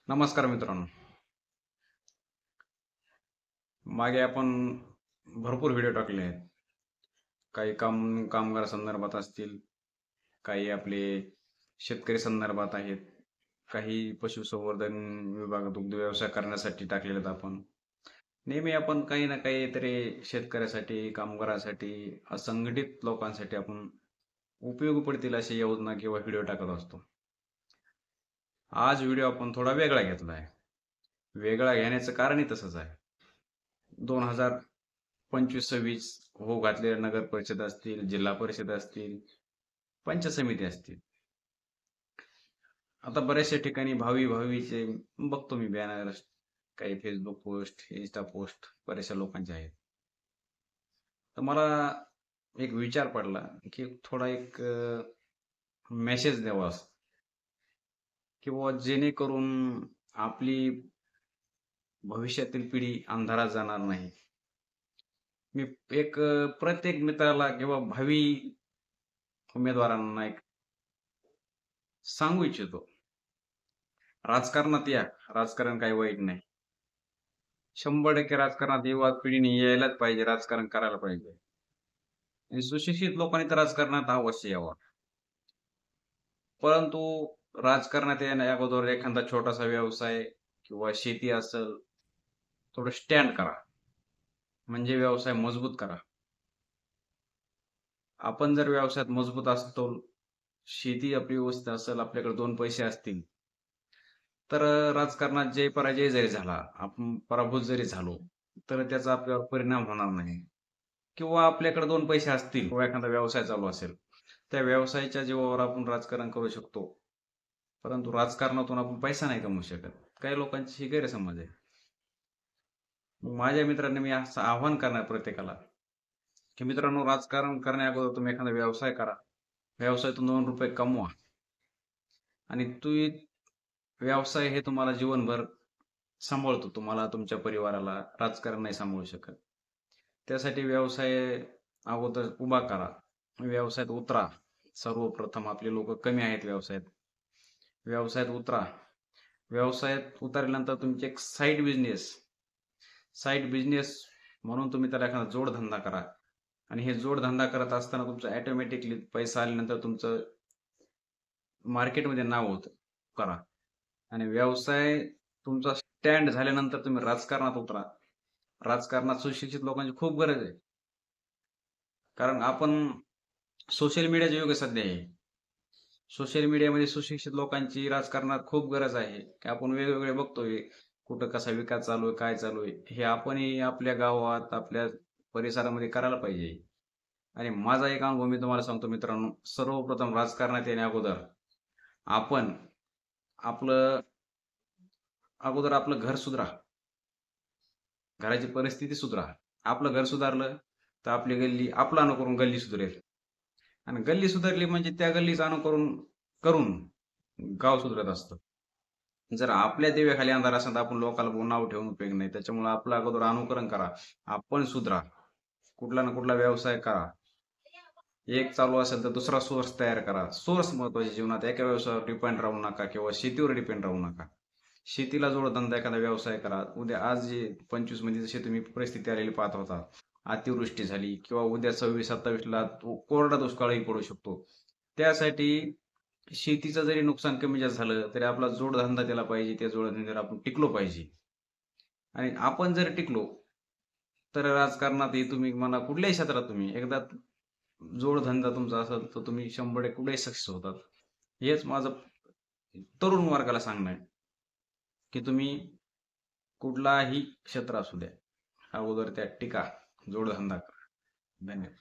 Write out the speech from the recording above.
नमस्कार मित्रांनो. मागे आपण भरपूर व्हिडिओ टाकले आहेत. काही कामगार संदर्भात असतील, काही आपले शेतकरी संदर्भात आहेत, काही पशुसंवर्धन विभाग दुग्ध व्यवसाय करण्यासाठी टाकलेले आहेत आपण. नेहमी आपण काही ना काहीतरी शेतकऱ्यासाठी, कामगारासाठी, असंघटित लोकांसाठी आपण उपयोगी पडतील अशी योजना किंवा व्हिडिओ टाकत असतो. आज व्हिडिओ आपण थोडा वेगळा घेतला आहे. वेगळा घेण्याचं कारणही तसंच आहे. 2025-26 हो घातलेल्या नगर परिषद असतील, जिल्हा परिषद असतील, पंचायत समिती असतील. आता बऱ्याचशा ठिकाणी भावीचे बघतो मी बॅनर, काही फेसबुक पोस्ट, इन्स्टा पोस्ट बऱ्याचशा लोकांचे आहेत. तर मला एक विचार पडला की थोडा एक मेसेज द्यावा किंवा जेणेकरून आपली भविष्यातील पिढी अंधारात जाणार नाही. मी एक प्रत्येक मित्राला किंवा भावी उमेदवारांना एक सांगू इच्छितो, राजकारणात या. राजकारण काही वाईट नाही. 100% राजकारणात युवा पिढीने यायलाच पाहिजे, राजकारण करायला पाहिजे. आणि सुशिक्षित लोकांनी तर राजकारणात अवश्य यावं. परंतु राजकारणात येण्या अगोदर एखादा छोटासा व्यवसाय किंवा शेती असेल, थोडं स्टँड करा. म्हणजे व्यवसाय मजबूत करा. आपण जर व्यवसायात मजबूत असतो, शेती आपली व्यवस्थित असेल, आपल्याकडे 2 पैसे असतील, तर राजकारणात जय पराजय जरी झाला, आपण पराभूत जरी झालो, तर त्याचा आपल्यावर परिणाम होणार नाही. किंवा आपल्याकडे 2 पैसे असतील किंवा एखादा व्यवसाय चालू असेल, त्या व्यवसायाच्या जीवावर आपण राजकारण करू शकतो. परंतु राजकारणातून आपण पैसा नाही कमवू शकत. काही लोकांची ही गैरसमज आहे. माझ्या मित्रांनी मी असं आव्हान करणार प्रत्येकाला, की मित्रांनो, राजकारण करण्याअगोदर तुम्ही एखादा व्यवसाय करा. व्यवसायातून 2 रुपये कमवा आणि व्यवसाय हे तुम्हाला जीवनभर सांभाळतो. तुम्हाला, तुमच्या परिवाराला. राजकारण नाही सांभाळू शकत. त्यासाठी व्यवसाय अगोदर उभा करा. व्यवसायात उतरा. सर्वप्रथम आपले लोक कमी आहेत व्यवसायात. व्यवसायात उतरा. व्यवसायात उतरल्यानंतर तुमचे एक साईड बिझनेस म्हणून तुम्ही त्याला एखादा जोडधंदा करा. आणि हे जोडधंदा करत असताना तुमचं ऑटोमॅटिकली पैसा आल्यानंतर तुमचं मार्केटमध्ये नाव होतं. करा. आणि व्यवसाय तुमचा स्टँड झाल्यानंतर तुम्ही राजकारणात उतरा. राजकारणात सुशिक्षित लोकांची खूप गरज आहे. कारण आपण सोशल मीडियाचे युग सध्या आहे. सोशल मीडियामध्ये सुशिक्षित लोकांची राजकारणात खूप गरज आहे, की आपण वेगवेगळे बघतोय कुठं कसा विकास चालू आहे, काय चालू आहे. हे आपणही आपल्या गावात, आपल्या परिसरामध्ये करायला पाहिजे. आणि माझा एक अनुभव मी तुम्हाला सांगतो मित्रांनो. सर्वप्रथम राजकारणात येण्या आपण आपलं अगोदर आपलं घर सुधरा. घराची परिस्थिती सुधरा. आपलं घर सुधारलं तर आपली गल्ली, आपलं अनुकरून गल्ली सुधरेल. आणि गल्ली सुधारली म्हणजे त्या गल्लीचं अनुकरण करून गाव सुधरत असतं. जर आपल्या दिव्याखाली अंधार असेल तर आपण लोकांना नाव ठेवून उपयोग नाही. त्याच्यामुळे आपलं अगोदर अनुकरण करा. आपण सुधरा. कुठला ना कुठला व्यवसाय करा. एक चालू असेल तर दुसरा सोर्स तयार करा. सोर्स महत्वाचे जीवनात. एका व्यवसायावर डिपेंड राहू नका किंवा शेतीवर डिपेंड राहू नका. शेतीला जोडधंदा एखादा व्यवसाय करा. उद्या आज जे 25 मध्ये जशी तुम्ही परिस्थिती आलेली पाहत होता, अतिवृष्टी झाली किंवा उद्या 26-27ला कोरडा दुष्काळही पडू शकतो. त्यासाठी शेतीचं जरी नुकसान कमी जास्त झालं तरी आपला जोडधंदा त्याला पाहिजे. त्या जोडधंद्याला आपण टिकलो पाहिजे. आणि आपण जर टिकलो तर राजकारणातही तुम्ही म्हणा, कुठल्याही क्षेत्रात तुम्ही एकदा जोडधंदा तुमचा असेल तर तुम्ही 100% कुठेही सक्सेस होतात. हेच माझं तरुण वर्गाला सांगणं आहे, की तुम्ही कुठलाही क्षेत्र असू द्या, अगोदर त्यात टिका, जोडधंदा करा. धन्यवाद.